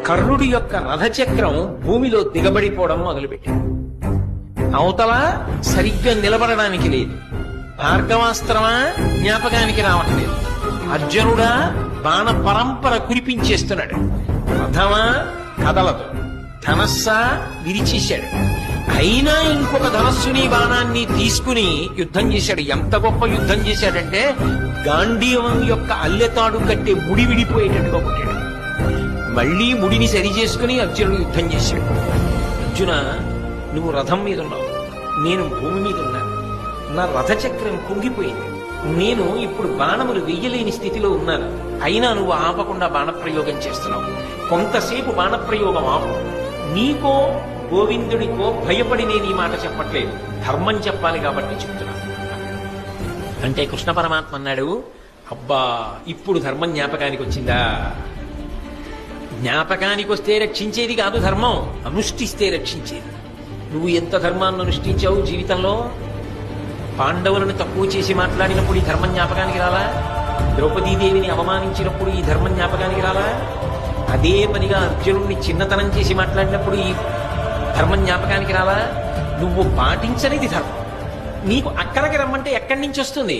కర్ణుడి యొక్క రథచక్రం భూమిలో దిగబడిపోవడం మొదలుపెట్టింది. అవతల సరిగ్గా నిలబడడానికి లేదు. భార్గవాస్త్రమా జ్ఞాపకానికి రావట్లేదు. అర్జునుడా బాణ పరంపర కురిపించేస్తున్నాడు. రథమా కదలదు. ధనస్సా విరిచేశాడు. అయినా ఇంకొక ధనస్సుని బాణాన్ని తీసుకుని యుద్ధం చేశాడు. ఎంత గొప్ప యుద్ధం చేశాడంటే గాంధీవం యొక్క అల్లెతాడు కట్టే ముడి విడిపోయేటట్టుగా కొట్టాడు. మళ్లీ ముడిని సరి చేసుకుని అర్జునుడు యుద్ధం చేశాడు. అర్జున, నువ్వు రథం మీద ఉన్నావు, నేను భూమి మీద ఉన్నాను. నా రథచక్రం కుంగిపోయింది. నేను ఇప్పుడు బాణములు వెయ్యలేని స్థితిలో ఉన్నాను. అయినా నువ్వు ఆపకుండా బాణప్రయోగం చేస్తున్నావు. కొంతసేపు బాణప్రయోగం ఆపు. నీకో గోవిందుడికో భయపడి నేను ఈ మాట చెప్పట్లేదు, ధర్మం చెప్పాలి కాబట్టి చెప్తున్నాను అంటే కృష్ణ పరమాత్మ అన్నాడు, అబ్బా ఇప్పుడు ధర్మం జ్ఞాపకానికి వచ్చిందా? జ్ఞాపకానికి వస్తే రక్షించేది కాదు ధర్మం, అనుష్ఠిస్తే రక్షించేది. నువ్వు ఎంత ధర్మాన్ని అనుష్ఠించావు జీవితంలో? పాండవులను తక్కువ చేసి మాట్లాడినప్పుడు ఈ ధర్మం జ్ఞాపకానికి రాలా? ద్రౌపదీదేవిని అవమానించినప్పుడు ఈ ధర్మం జ్ఞాపకానికి రాలా? అదే పనిగా అర్జునుడిని చిన్నతనం చేసి మాట్లాడినప్పుడు ఈ ధర్మం జ్ఞాపకానికి రాలా? నువ్వు పాటించనిది ధర్మం. నీకు అక్కడికి రమ్మంటే ఎక్కడి నుంచి వస్తుంది?